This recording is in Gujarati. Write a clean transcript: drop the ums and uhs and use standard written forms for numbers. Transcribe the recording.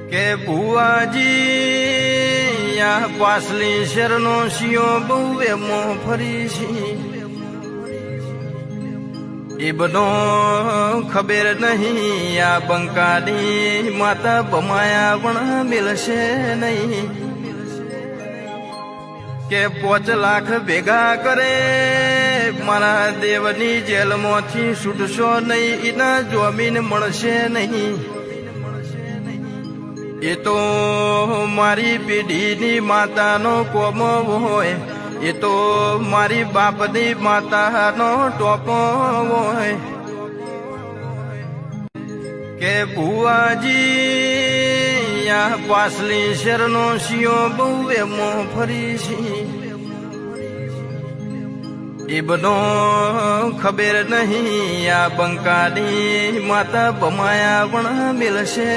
કે ભુવાજી આ પાસલી શરનો શિયો બહુ એમો ફરી છી એ બધો ખબર નહીં આ બંકાની માતા બમાયા પણ મિલશે નહીં કે 5 લાખ ભેગા કરે મારા દેવની જેલમાંથી છૂટશો નહીં એના જમીન મળશે નહીં એ તો મારી પેઢીની માતાનો કોમો હોય એ તો મારી બાપની માતાનો ટોપો હોય કે ભુવાજી આ પાસલી શરનો શિયો બહુ એમો ફરી છી એ બધો ખબર નહીં આ બંકાની માતા બમાયા પણ મિલશે